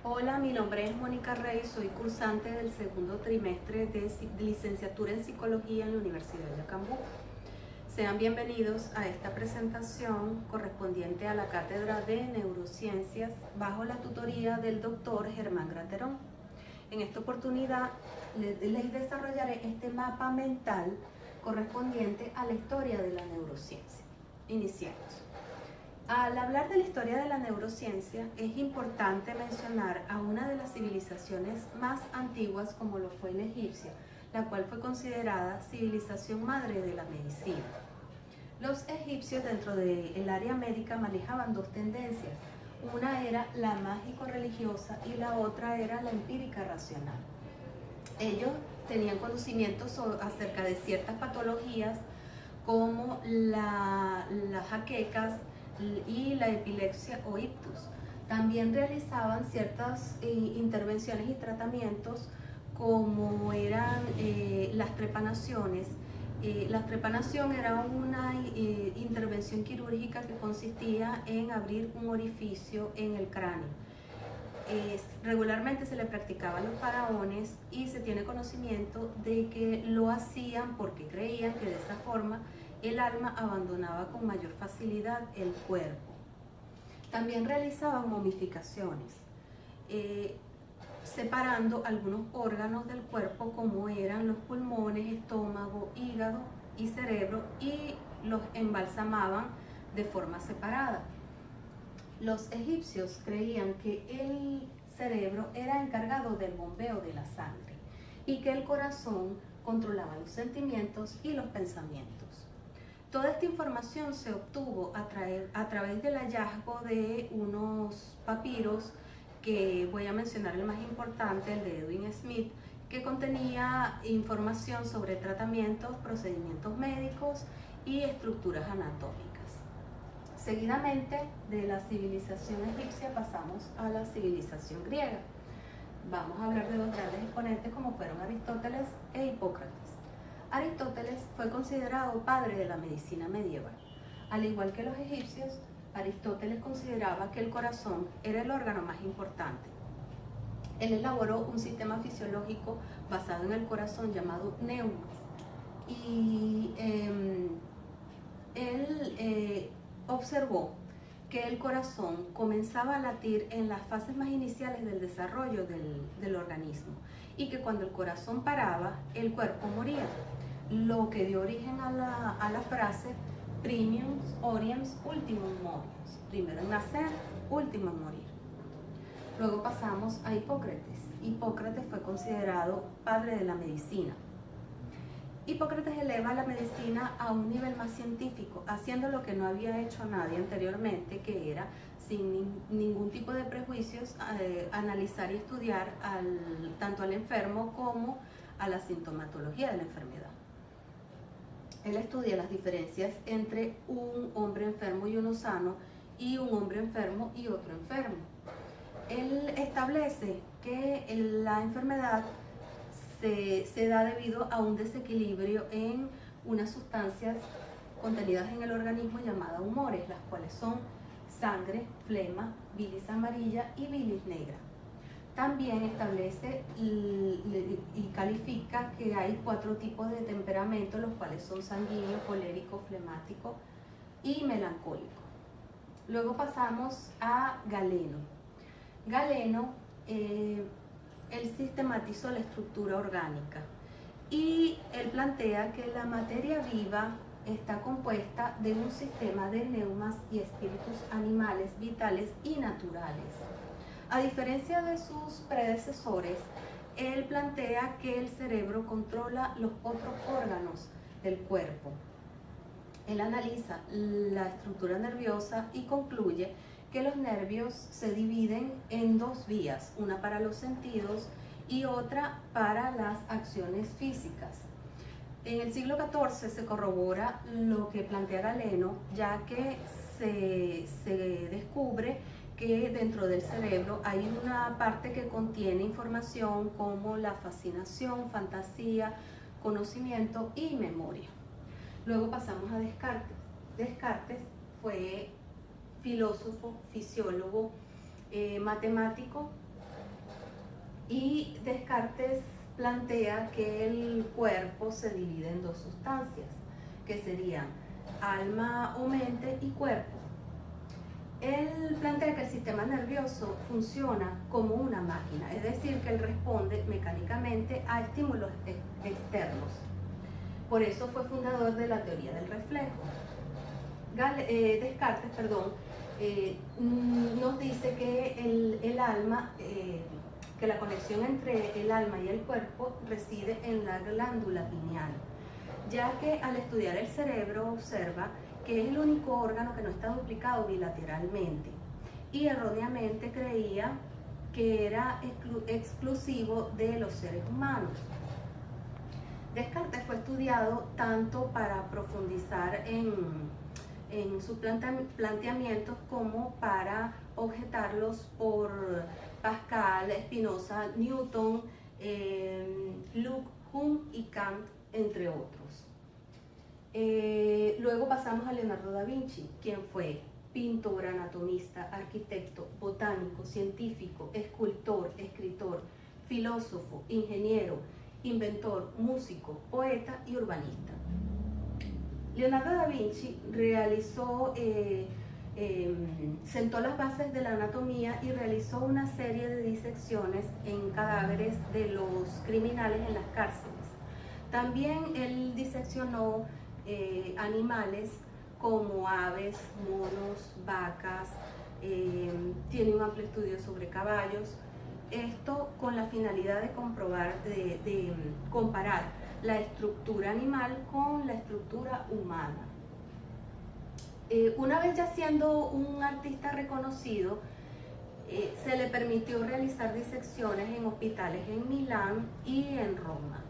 Hola, mi nombre es Mónica Rey, soy cursante del segundo trimestre de licenciatura en Psicología en la Universidad de Acambú. Sean bienvenidos a esta presentación correspondiente a la Cátedra de Neurociencias bajo la tutoría del doctor Germán Graterón. En esta oportunidad les desarrollaré este mapa mental correspondiente a la historia de la neurociencia. Iniciamos. Al hablar de la historia de la neurociencia, es importante mencionar a una de las civilizaciones más antiguas como lo fue la egipcia, la cual fue considerada civilización madre de la medicina. Los egipcios dentro del área médica manejaban dos tendencias, una era la mágico-religiosa y la otra era la empírica racional. Ellos tenían conocimientos acerca de ciertas patologías como las jaquecas y la epilepsia o ictus. También realizaban ciertas intervenciones y tratamientos como eran las trepanaciones. La trepanación era una intervención quirúrgica que consistía en abrir un orificio en el cráneo. Regularmente se le practicaba a los faraones y se tiene conocimiento de que lo hacían porque creían que de esa forma el alma abandonaba con mayor facilidad el cuerpo. También realizaban momificaciones, separando algunos órganos del cuerpo como eran los pulmones, estómago, hígado y cerebro, y los embalsamaban de forma separada. Los egipcios creían que el cerebro era encargado del bombeo de la sangre y que el corazón controlaba los sentimientos y los pensamientos. Toda esta información se obtuvo a través del hallazgo de unos papiros, que voy a mencionar el más importante, el de Edwin Smith, que contenía información sobre tratamientos, procedimientos médicos y estructuras anatómicas. Seguidamente, de la civilización egipcia pasamos a la civilización griega. Vamos a hablar de dos grandes exponentes como fueron Aristóteles e Hipócrates. Aristóteles fue considerado padre de la medicina medieval. Al igual que los egipcios, Aristóteles consideraba que el corazón era el órgano más importante. Él elaboró un sistema fisiológico basado en el corazón llamado neumas. Y él observó que el corazón comenzaba a latir en las fases más iniciales del desarrollo del organismo y que cuando el corazón paraba, el cuerpo moría, lo que dio origen a la frase primium oriens ultimum moriens, primero en nacer, último en morir. Luego pasamos a Hipócrates. Hipócrates fue considerado padre de la medicina. Hipócrates eleva la medicina a un nivel más científico, haciendo lo que no había hecho nadie anteriormente, que era, sin ningún tipo de prejuicios, analizar y estudiar tanto al enfermo como a la sintomatología de la enfermedad. Él estudia las diferencias entre un hombre enfermo y uno sano, y un hombre enfermo y otro enfermo. Él establece que la enfermedad se da debido a un desequilibrio en unas sustancias contenidas en el organismo llamadas humores, las cuales son sangre, flema, bilis amarilla y bilis negra. También establece y califica que hay 4 tipos de temperamento, los cuales son sanguíneo, colérico, flemático y melancólico. Luego pasamos a Galeno. Galeno él sistematizó la estructura orgánica y él plantea que la materia viva está compuesta de un sistema de neumas y espíritus animales, vitales y naturales. A diferencia de sus predecesores, él plantea que el cerebro controla los otros órganos del cuerpo. Él analiza la estructura nerviosa y concluye que los nervios se dividen en 2 vías, una para los sentidos y otra para las acciones físicas. En el siglo XIV se corrobora lo que plantea Galeno, ya que se descubre que dentro del cerebro hay una parte que contiene información como la fascinación, fantasía, conocimiento y memoria. Luego pasamos a Descartes. Descartes fue filósofo, fisiólogo, matemático Y Descartes plantea que el cuerpo se divide en dos sustancias, que serían alma o mente y cuerpo. Él plantea que el sistema nervioso funciona como una máquina, es decir, que él responde mecánicamente a estímulos externos. Por eso fue fundador de la teoría del reflejo. Descartes, nos dice que el alma, que la conexión entre el alma y el cuerpo reside en la glándula pineal, ya que al estudiar el cerebro observa que es el único órgano que no está duplicado bilateralmente, y erróneamente creía que era exclusivo de los seres humanos. Descartes fue estudiado tanto para profundizar en sus planteamientos como para objetarlos por Pascal, Spinoza, Newton, Locke, Hume y Kant, entre otros. Luego pasamos a Leonardo da Vinci, quien fue pintor, anatomista, arquitecto, botánico, científico, escultor, escritor, filósofo, ingeniero, inventor, músico, poeta y urbanista. Leonardo da Vinci sentó las bases de la anatomía y realizó una serie de disecciones en cadáveres de los criminales en las cárceles. También él diseccionó animales como aves, monos, vacas, tiene un amplio estudio sobre caballos. Esto con la finalidad de comparar la estructura animal con la estructura humana. Una vez ya siendo un artista reconocido, se le permitió realizar disecciones en hospitales en Milán y en Roma.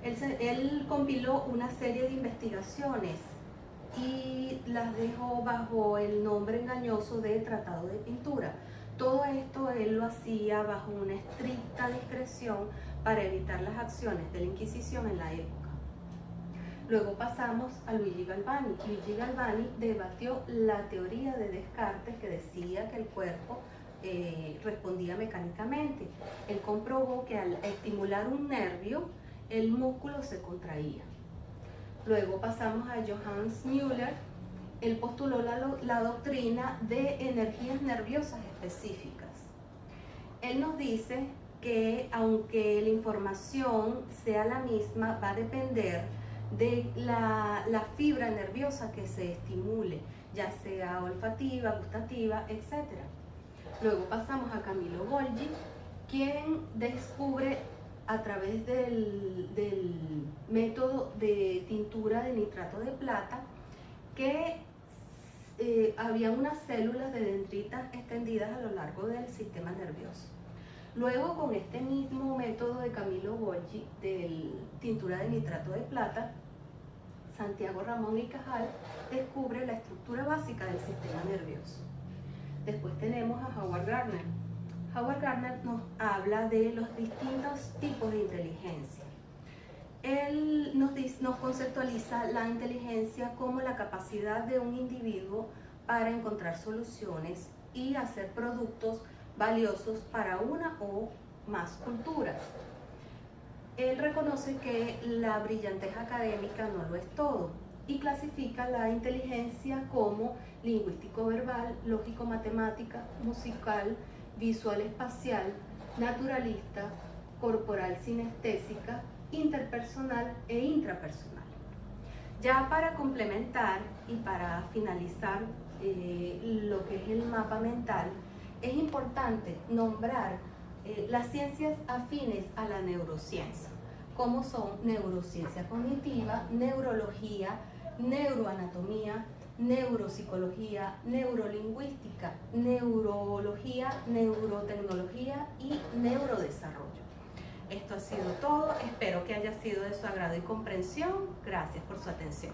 Él compiló una serie de investigaciones y las dejó bajo el nombre engañoso de Tratado de Pintura. Todo esto él lo hacía bajo una estricta discreción para evitar las acciones de la Inquisición en la época. Luego pasamos a Luigi Galvani. Luigi Galvani debatió la teoría de Descartes, que decía que el cuerpo respondía mecánicamente. Él comprobó que al estimular un nervio, el músculo se contraía. Luego pasamos a Johannes Müller. Él postuló la doctrina de energías nerviosas específicas. Él nos dice que aunque la información sea la misma, va a depender de la fibra nerviosa que se estimule, ya sea olfativa, gustativa, etc. Luego pasamos a Camillo Golgi, quien descubre a través del método de tintura de nitrato de plata que había unas células de dendritas extendidas a lo largo del sistema nervioso. Luego, con este mismo método de Camillo Golgi, de tintura de nitrato de plata, Santiago Ramón y Cajal descubre la estructura básica del sistema nervioso. Después tenemos a Howard Gardner. Howard Gardner nos habla de los distintos tipos de inteligencia. Él nos conceptualiza la inteligencia como la capacidad de un individuo para encontrar soluciones y hacer productos valiosos para una o más culturas. Él reconoce que la brillantez académica no lo es todo y clasifica la inteligencia como lingüístico-verbal, lógico-matemática, musical, visual-espacial, naturalista, corporal-sinestésica, interpersonal e intrapersonal. Ya para complementar y para finalizar lo que es el mapa mental, es importante nombrar las ciencias afines a la neurociencia, como son neurociencia cognitiva, neurología, neuroanatomía, neuropsicología, neurolingüística, neurología, neurotecnología y neurodesarrollo. Esto ha sido todo, espero que haya sido de su agrado y comprensión. Gracias por su atención.